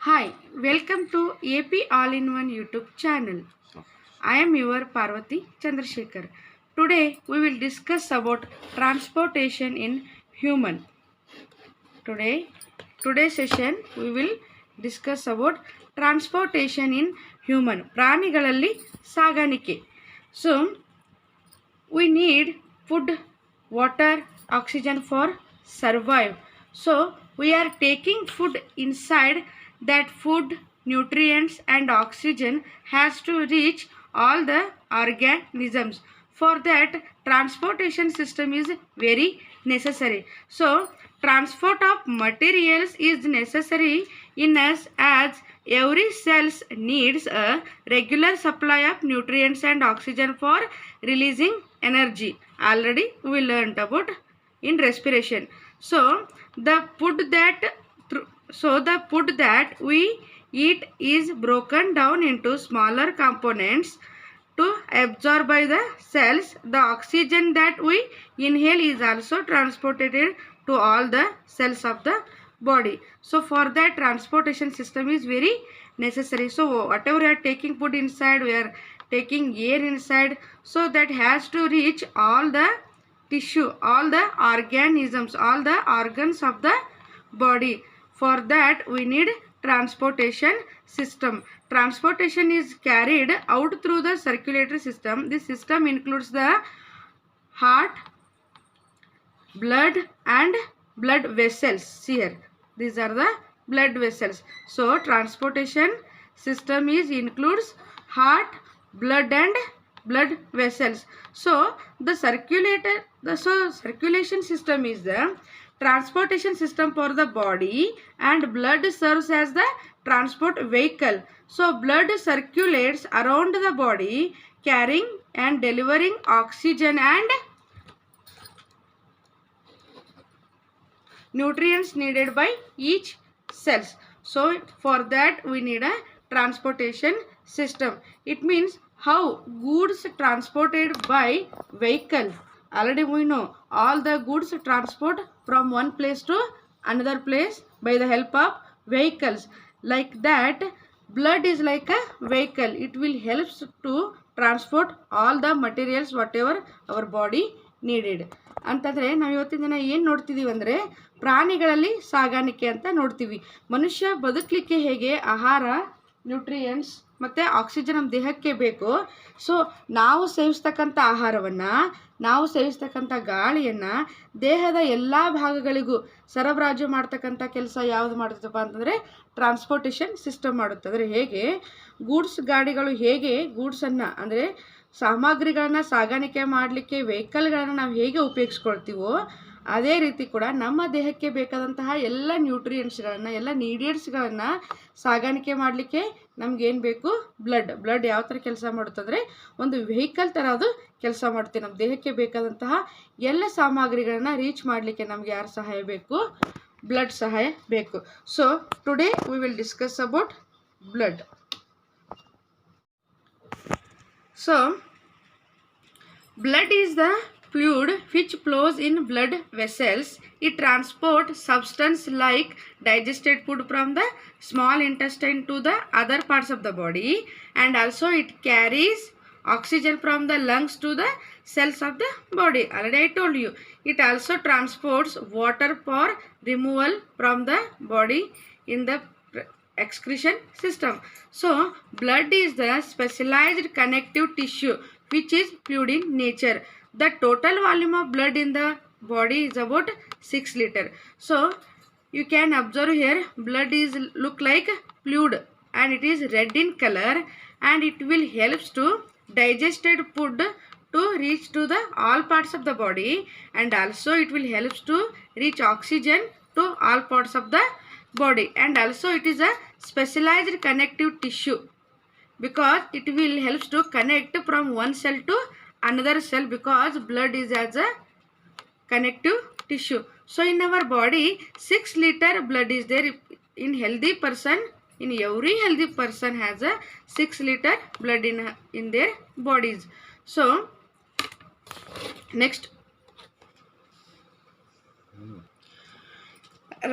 Hi, welcome to AP All-in-One YouTube channel. I am your Parvati Chandrasekhar. Today we will discuss about transportation in human. Today's session we will discuss about transportation in human. ಪ್ರಾಣಿಗಳಲ್ಲಿ ಸಾಗಾಣಿಕೆ. So we need food, water, oxygen for survive. So we are taking food inside. That food, nutrients and oxygen has to reach all the organisms. For that, transportation system is very necessary. So transport of materials is necessary in us, as every cells needs a regular supply of nutrients and oxygen for releasing energy. Already we learned about in respiration. So the food that we eat is broken down into smaller components to absorb by the cells. The oxygen that we inhale is also transported to all the cells of the body. So for that, transportation system is very necessary. So whatever we are taking food inside, we are taking air inside, so that has to reach all the tissue, all the organisms, all the organs of the body. For that we need transportation system. Transportation is carried out through the circulatory system. This system includes the heart, blood and blood vessels. See here, these are the blood vessels. So transportation system includes heart, blood and blood vessels. So the circulation system is the transportation system for the body, and blood serves as the transport vehicle. So blood circulates around the body, carrying and delivering oxygen and nutrients needed by each cells. So for that we need a transportation system. It means how goods transported by vehicle. Already we know all the goods transport from one place to another place by the help of vehicles. Like that, blood is like a vehicle. It will help to transport all the materials whatever our body needed. ಅಂತಂದರೆ ನಾವು ಇವತ್ತಿನ ದಿನ ಏನು ನೋಡ್ತಿದ್ದೀವಿ ಅಂದರೆ ಪ್ರಾಣಿಗಳಲ್ಲಿ ಸಾಗಾಣಿಕೆ ಅಂತ ನೋಡ್ತೀವಿ. ಮನುಷ್ಯ ಬದುಕಲಿಕ್ಕೆ ಹೇಗೆ ಆಹಾರ, ನ್ಯೂಟ್ರಿಯೆಂಟ್ಸ್ ಮತ್ತು ಆಕ್ಸಿಜನ್ ನಮ್ಮ ದೇಹಕ್ಕೆ ಬೇಕು. ಸೊ ನಾವು ಸೇವಿಸ್ತಕ್ಕಂಥ ಆಹಾರವನ್ನು, ನಾವು ಸೇವಿಸ್ತಕ್ಕಂಥ ಗಾಳಿಯನ್ನು ದೇಹದ ಎಲ್ಲ ಭಾಗಗಳಿಗೂ ಸರಬರಾಜು ಮಾಡ್ತಕ್ಕಂಥ ಕೆಲಸ ಯಾವುದು ಮಾಡ್ತದಪ್ಪ ಅಂತಂದರೆ ಟ್ರಾನ್ಸ್ಪೋರ್ಟೇಷನ್ ಸಿಸ್ಟಮ್ ಮಾಡುತ್ತೆ. ಅಂದರೆ ಹೇಗೆ ಗೂಡ್ಸ್ ಗಾಡಿಗಳು ಹೇಗೆ ಗೂಡ್ಸನ್ನು ಅಂದರೆ ಸಾಮಗ್ರಿಗಳನ್ನು ಸಾಗಾಣಿಕೆ ಮಾಡಲಿಕ್ಕೆ ವೆಹಿಕಲ್ಗಳನ್ನು ನಾವು ಹೇಗೆ ಉಪಯೋಗಿಸ್ಕೊಳ್ತೀವೋ, ಅದೇ ರೀತಿ ಕೂಡ ನಮ್ಮ ದೇಹಕ್ಕೆ ಬೇಕಾದಂತಹ ಎಲ್ಲ ನ್ಯೂಟ್ರಿಯೆಂಟ್ಸ್ಗಳನ್ನು, ಎಲ್ಲ ನೀಡಿಯೆಂಟ್ಸ್ಗಳನ್ನು ಸಾಗಾಣಿಕೆ ಮಾಡಲಿಕ್ಕೆ ನಮಗೇನು ಬೇಕು? ಬ್ಲಡ್ ಯಾವ ಥರ ಕೆಲಸ ಮಾಡುತ್ತಂದರೆ ಒಂದು ವೆಹಿಕಲ್ ಥರ ಅದು ಕೆಲಸ ಮಾಡುತ್ತೆ. ನಮ್ಮ ದೇಹಕ್ಕೆ ಬೇಕಾದಂತಹ ಎಲ್ಲ ಸಾಮಗ್ರಿಗಳನ್ನು ರೀಚ್ ಮಾಡಲಿಕ್ಕೆ ನಮಗೆ ಯಾರು ಸಹಾಯ ಬೇಕು? ಬ್ಲಡ್ ಸಹಾಯ ಬೇಕು. So today we will discuss about blood. So blood is the fluid which flows in blood vessels. It transports substance like digested food from the small intestine to the other parts of the body, and also it carries oxygen from the lungs to the cells of the body. Already I told you. It also transports water for removal from the body in the excretion system. So blood is the specialized connective tissue which is fluid in nature. The total volume of blood in the body is about 6 liters. So you can observe here, blood is look like fluid and it is red in color, and it will helps to digested food to reach to the all parts of the body, and also it will helps to reach oxygen to all parts of the body, and also it is a specialized connective tissue because it will helps to connect from one cell to another cell, because blood is as a connective tissue. So in our body 6 liter blood is there in healthy person. In every healthy person has a 6 liter blood in their bodies. So next,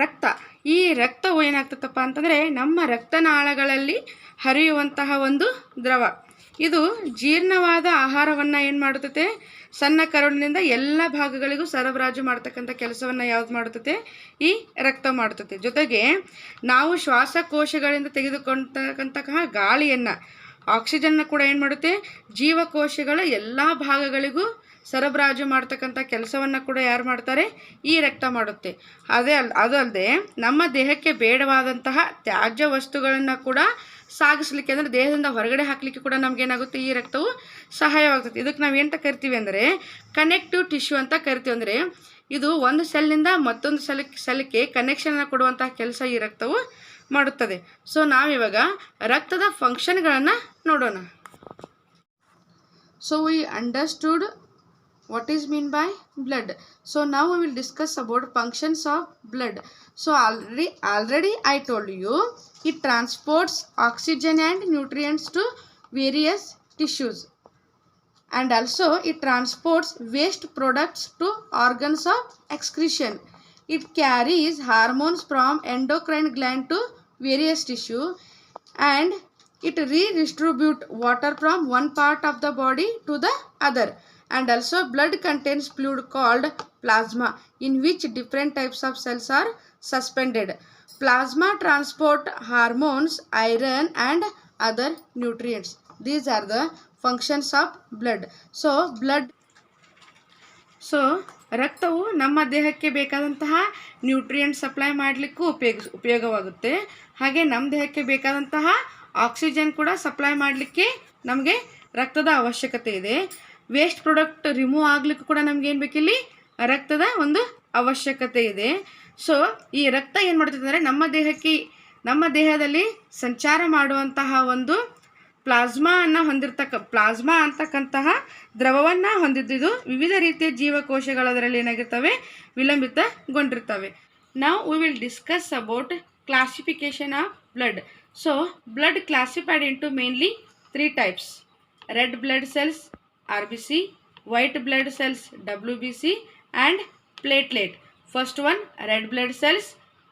ರಕ್ತ ಈ ರಕ್ತವು ಏನಾಗ್ತದಪ್ಪ ಅಂತಂದರೆ ನಮ್ಮ ರಕ್ತನಾಳಗಳಲ್ಲಿ ಹರಿಯುವಂತಹ ಒಂದು ದ್ರವ. ಇದು ಜೀರ್ಣವಾದ ಆಹಾರವನ್ನು ಏನು ಮಾಡುತ್ತದೆ, ಸಣ್ಣ ಕರುಳಿನಿಂದ ಎಲ್ಲ ಭಾಗಗಳಿಗೂ ಸರಬರಾಜು ಮಾಡ್ತಕ್ಕಂಥ ಕೆಲಸವನ್ನು ಯಾವ್ದು ಮಾಡುತ್ತದೆ, ಈ ರಕ್ತ ಮಾಡುತ್ತದೆ. ಜೊತೆಗೆ ನಾವು ಶ್ವಾಸಕೋಶಗಳಿಂದ ತೆಗೆದುಕೊಂಡಂತಹ ಗಾಳಿಯನ್ನು, ಆಕ್ಸಿಜನ್ನ ಕೂಡ ಏನು ಮಾಡುತ್ತೆ, ಜೀವಕೋಶಗಳ ಎಲ್ಲ ಭಾಗಗಳಿಗೂ ಸರಬರಾಜು ಮಾಡ್ತಕ್ಕಂಥ ಕೆಲಸವನ್ನು ಕೂಡ ಯಾರು ಮಾಡ್ತಾರೆ, ಈ ರಕ್ತ ಮಾಡುತ್ತೆ. ಅದಲ್ಲದೆ ನಮ್ಮ ದೇಹಕ್ಕೆ ಬೇಡವಾದಂತಹ ತ್ಯಾಜ್ಯ ವಸ್ತುಗಳನ್ನು ಕೂಡ ಸಾಗಿಸ್ಲಿಕ್ಕೆ, ಅಂದರೆ ದೇಹದಿಂದ ಹೊರಗಡೆ ಹಾಕಲಿಕ್ಕೆ ಕೂಡ ನಮಗೇನಾಗುತ್ತೆ, ಈ ರಕ್ತವು ಸಹಾಯವಾಗ್ತದೆ. ಇದಕ್ಕೆ ನಾವು ಏನಂತ ಕರಿತೀವಿ ಅಂದರೆ ಕನೆಕ್ಟಿವ್ ಟಿಶ್ಯೂ ಅಂತ ಕರಿತೀವಿ. ಅಂದರೆ ಇದು ಒಂದು ಸೆಲ್ನಿಂದ ಮತ್ತೊಂದು ಸೆಲ್ಗೆ ಕನೆಕ್ಷನ್ನ ಕೊಡುವಂತಹ ಕೆಲಸ ಈ ರಕ್ತವು ಮಾಡುತ್ತದೆ. ಸೊ ನಾವಿವಾಗ ರಕ್ತದ ಫಂಕ್ಷನ್ಗಳನ್ನು ನೋಡೋಣ. So we understood what is mean by blood. So now we will discuss about functions of blood. So already I told you it transports oxygen and nutrients to various tissues, and also it transports waste products to organs of excretion. It carries hormones from endocrine gland to various tissue, and it redistributes water from one part of the body to the other. And also blood contains fluid called plasma, in which different types of cells are suspended. Plasma transport hormones, iron and other nutrients. These are the functions of blood. So ರಕ್ತವು ನಮ್ಮ ದೇಹಕ್ಕೆ ಬೇಕಾದಂತಹ nutrient supply ಮಾಡಲಿಕ್ಕೂ ಉಪಯೋಗವಾಗುತ್ತೆ. ಹಾಗೆ ನಮ್ಮ ದೇಹಕ್ಕೆ ಬೇಕಾದಂತಹ ಆಕ್ಸಿಜನ್ ಕೂಡ ಸಪ್ಲೈ ಮಾಡಲಿಕ್ಕೆ ನಮಗೆ ರಕ್ತದ ಅವಶ್ಯಕತೆ ಇದೆ. ವೇಸ್ಟ್ ಪ್ರಾಡಕ್ಟ್ ರಿಮೂವ್ ಆಗಲಿಕ್ಕೂ ಕೂಡ ನಮಗೇನು ಬೇಕಿಲ್ಲಿ, ರಕ್ತದ ಒಂದು ಅವಶ್ಯಕತೆ ಇದೆ. ಸೊ ಈ ರಕ್ತ ಏನು ಮಾಡ್ತದೆ ಅಂದರೆ ನಮ್ಮ ದೇಹದಲ್ಲಿ ಸಂಚಾರ ಮಾಡುವಂತಹ ಒಂದು ಪ್ಲಾಸ್ಮಾ ಅಂತಕ್ಕಂತಹ ದ್ರವವನ್ನು ಹೊಂದಿದ್ದು ವಿವಿಧ ರೀತಿಯ ಜೀವಕೋಶಗಳದರಲ್ಲಿ ಏನಾಗಿರ್ತವೆ, ವಿಲಂಬಿತಗೊಂಡಿರ್ತವೆ. ನಾವು we will discuss about classification of blood. So blood classified into mainly 3 types: red blood cells RBC, white blood cells WBC, and platelet. First one, red blood cells,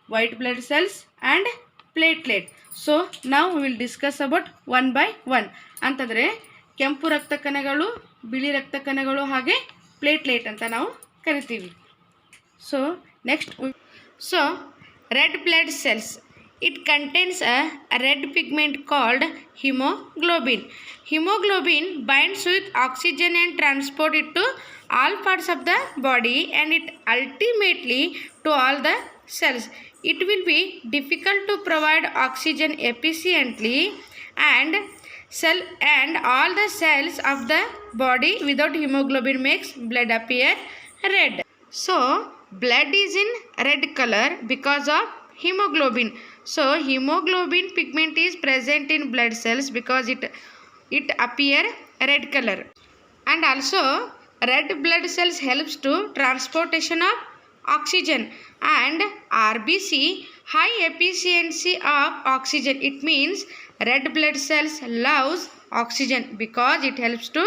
white blood cells and platelet. So now we will discuss about one by one. ಅಂತಂದರೆ ಕೆಂಪು ರಕ್ತ ಕಣಗಳು, ಬಿಳಿ ರಕ್ತ ಕಣಗಳು, ಹಾಗೆ platelet ಅಂತ ನಾವು ಕರಿತೀವಿ. So next, so red blood cells. It contains a red pigment called hemoglobin. Hemoglobin binds with oxygen and transport it to all parts of the body, and it ultimately to all the cells. It will be difficult to provide oxygen efficiently and all the cells of the body without hemoglobin makes blood appear red. So blood is in red color because of hemoglobin. So hemoglobin pigment is present in blood cells because it appear red color. And also red blood cells helps to transportation of oxygen, and RBC high efficiency of oxygen. It means red blood cells loves oxygen because it helps to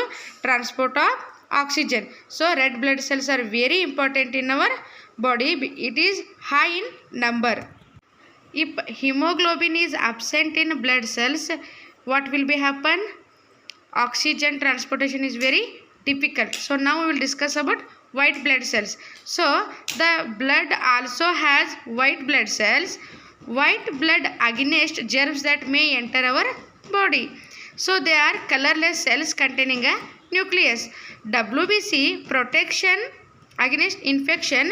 transport of oxygen. So red blood cells are very important in our body. It is high in number. If hemoglobin is absent in blood cells, what will be happen? Oxygen transportation is very difficult. So now we will discuss about white blood cells. So the blood also has white blood cells. White blood against germs that may enter our body. So they are colorless cells containing a nucleus. WBC protection against infection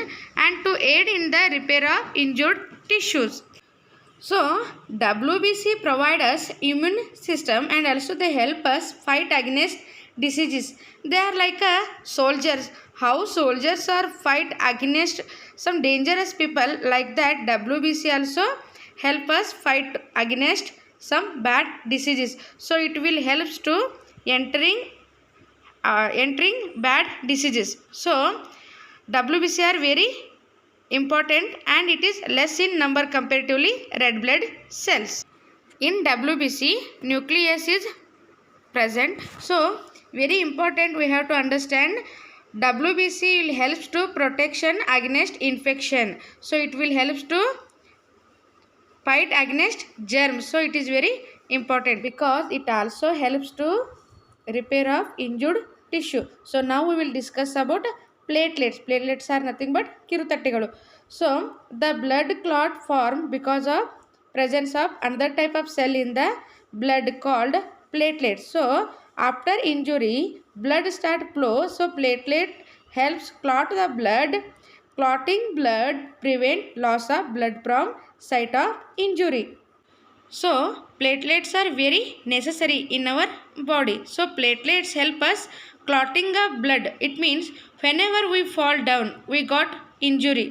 and to aid in the repair of injured tissues. So WBC provide us immune system, and also they help us fight against diseases. They are like a soldiers. How soldiers are fight against some dangerous people, like that WBC also help us fight against some bad diseases. So it will helps to entering bad diseases. So WBC are very important, and it is less in number comparatively red blood cells. In WBC nucleus is present. So very important, we have to understand WBC will helps to protection against infection. So it will helps to fight against germs. So it is very important because it also helps to repair of injured tissue. So now we will discuss about platelets. Platelets are nothing but ಕಿರುತಟ್ಟೆಗಳು. So the blood clot form because of presence of another type of cell in the blood called platelets. So after injury blood start flow. So platelet helps clot the blood. Clotting blood prevent loss of blood from site of injury. So platelets are very necessary in our body. So platelets help us clotting of blood. It means whenever we fall down, we got injury,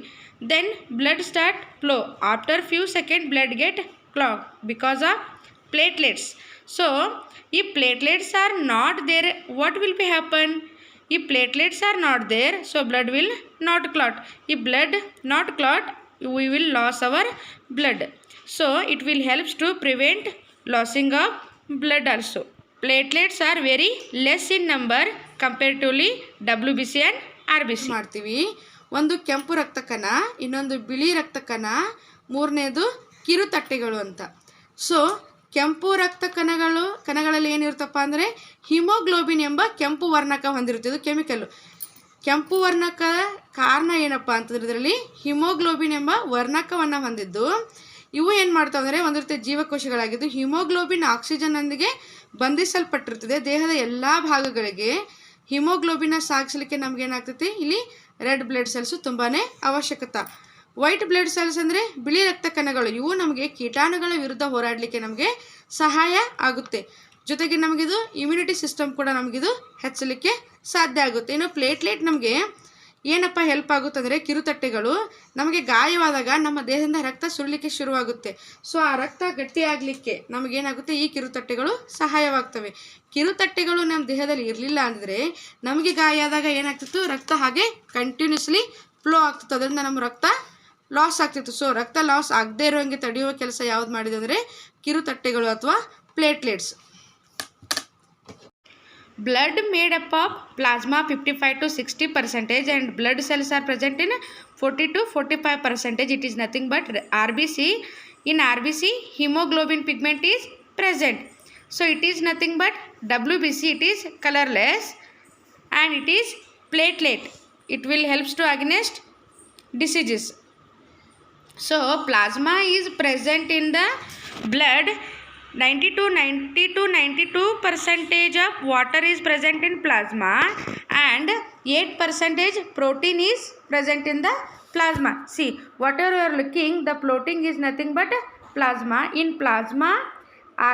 then blood start flow. After few seconds blood get clogged because of platelets. So if platelets are not there, what will be happen? If platelets are not there, so blood will not clot. If blood not clot, we will lose our blood. So it will helps to prevent losing of blood also. Platelets are very less in number comparatively WBC and RBC. ಮಾಡ್ತೀವಿ. ಒಂದು ಕೆಂಪು ರಕ್ತ ಕಣ, ಇನ್ನೊಂದು ಬಿಳಿ ರಕ್ತ ಕಣ, ಮೂರನೇದು ಕಿರುತಟ್ಟೆಗಳು ಅಂತ. ಸೊ ಕೆಂಪು ರಕ್ತ ಕಣಗಳಲ್ಲಿ ಏನಿರುತ್ತಪ್ಪ ಅಂದರೆ ಹಿಮೋಗ್ಲೋಬಿನ್ ಎಂಬ ಕೆಂಪು ವರ್ಣಕ ಹೊಂದಿರುತ್ತೆ. ಇದು ಕೆಮಿಕಲ್ಲು. ಕೆಂಪು ವರ್ಣಕ ಕಾರಣ ಏನಪ್ಪ ಅಂತಂದ್ರೆ ಇದರಲ್ಲಿ ಹಿಮೋಗ್ಲೋಬಿನ್ ಎಂಬ ವರ್ಣಕವನ್ನು ಹೊಂದಿದ್ದು ಇವು ಏನು ಮಾಡ್ತಾವೆ ಅಂದರೆ ಒಂದು ರೀತಿಯ ಜೀವಕೋಶಗಳಾಗಿದ್ದು ಹಿಮೋಗ್ಲೋಬಿನ್ ಆಕ್ಸಿಜನ್ನೊಂದಿಗೆ ಬಂಧಿಸಲ್ಪಟ್ಟಿರ್ತದೆ. ದೇಹದ ಎಲ್ಲ ಭಾಗಗಳಿಗೆ ಹಿಮೋಗ್ಲೋಬಿನ ಸಾಗಿಸಲಿಕ್ಕೆ ನಮಗೇನಾಗ್ತೈತಿ, ಇಲ್ಲಿ ರೆಡ್ ಬ್ಲಡ್ ಸೆಲ್ಸು ತುಂಬಾ ಅವಶ್ಯಕತೆ. ವೈಟ್ ಬ್ಲಡ್ ಸೆಲ್ಸ್ ಅಂದರೆ ಬಿಳಿ ರಕ್ತ ಕಣಗಳು. ಇವು ನಮಗೆ ಕೀಟಾಣುಗಳ ವಿರುದ್ಧ ಹೋರಾಡಲಿಕ್ಕೆ ನಮಗೆ ಸಹಾಯ ಆಗುತ್ತೆ. ಜೊತೆಗೆ ನಮಗಿದು ಇಮ್ಯುನಿಟಿ ಸಿಸ್ಟಮ್ ಕೂಡ ನಮಗಿದು ಹೆಚ್ಚಲಿಕ್ಕೆ ಸಾಧ್ಯ ಆಗುತ್ತೆ. ಇನ್ನು ಪ್ಲೇಟ್ಲೆಟ್ ನಮಗೆ ಏನಪ್ಪ ಹೆಲ್ಪ್ ಆಗುತ್ತೆ ಅಂದರೆ ಕಿರುತಟ್ಟೆಗಳು ನಮಗೆ ಗಾಯವಾದಾಗ ನಮ್ಮ ದೇಹದಿಂದ ರಕ್ತ ಸುರಲಿಕ್ಕೆ ಶುರುವಾಗುತ್ತೆ. ಸೊ ಆ ರಕ್ತ ಗಟ್ಟಿಯಾಗಲಿಕ್ಕೆ ನಮಗೇನಾಗುತ್ತೆ, ಈ ಕಿರುತಟ್ಟೆಗಳು ಸಹಾಯವಾಗ್ತವೆ. ಕಿರುತಟ್ಟೆಗಳು ನಮ್ಮ ದೇಹದಲ್ಲಿ ಇರಲಿಲ್ಲ ಅಂದರೆ ನಮಗೆ ಗಾಯ ಆದಾಗ ಏನಾಗ್ತಿತ್ತು, ರಕ್ತ ಹಾಗೆ ಕಂಟಿನ್ಯೂಸ್ಲಿ ಫ್ಲೋ ಆಗ್ತಿತ್ತು. ಅದರಿಂದ ನಮ್ಮ ರಕ್ತ ಲಾಸ್ ಆಗ್ತಿತ್ತು. ಸೊ ರಕ್ತ ಲಾಸ್ ಆಗದೇ ಇರೋಂಗೆ ತಡೆಯುವ ಕೆಲಸ ಯಾವ್ದು ಮಾಡಿದೆ ಅಂದರೆ ಕಿರುತಟ್ಟೆಗಳು ಅಥವಾ platelets. Blood made up of plasma 55 to 60% and blood cells are present in 40 to 45%. It is nothing but RBC. In RBC, hemoglobin pigment is present. So it is nothing but WBC. It is colorless and it is platelet. It will helps to against diseases. So plasma is present in the blood. 92% of water is present in plasma and 8% protein is present in the plasma. See, whatever you are looking, the floating is nothing but plasma. In plasma,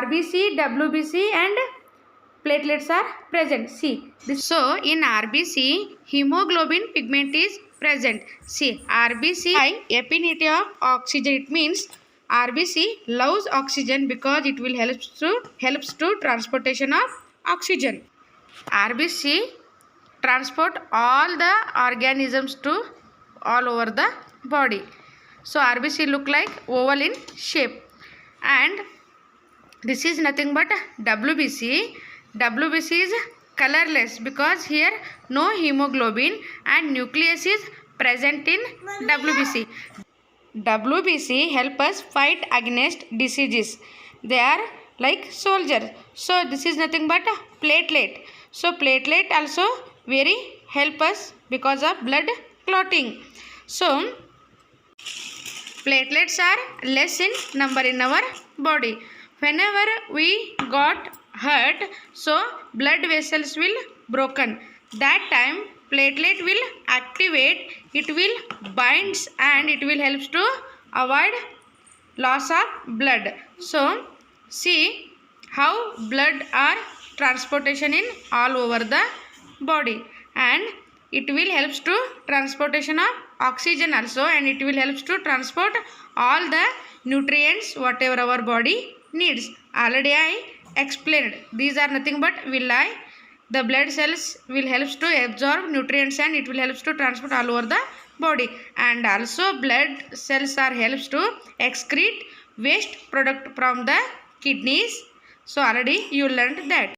RBC, WBC and platelets are present. See, so in RBC, hemoglobin pigment is present. See, RBC high affinity of oxygen. It means RBC loves oxygen because it will helps to transportation of oxygen. RBC transport all the organisms to all over the body. So RBC look like oval in shape and this is nothing but WBC. WBC is colorless because here no hemoglobin and nucleus is present in WBC. WBC help us fight against diseases. They are like soldiers. So this is nothing but a platelet. So platelet also very help us because of blood clotting. So platelets are less in number in our body. Whenever we got hurt, so blood vessels will broken. That time platelet will activate, it will binds and it will helps to avoid loss of blood. So see how blood are transportation in all over the body and it will helps to transportation of oxygen also and it will helps to transport all the nutrients whatever our body needs. Already I explained. These are nothing but villi. The blood cells will helps to absorb nutrients and it will helps to transport all over the body and also blood cells are helps to excrete waste product from the kidneys. So already you learned that.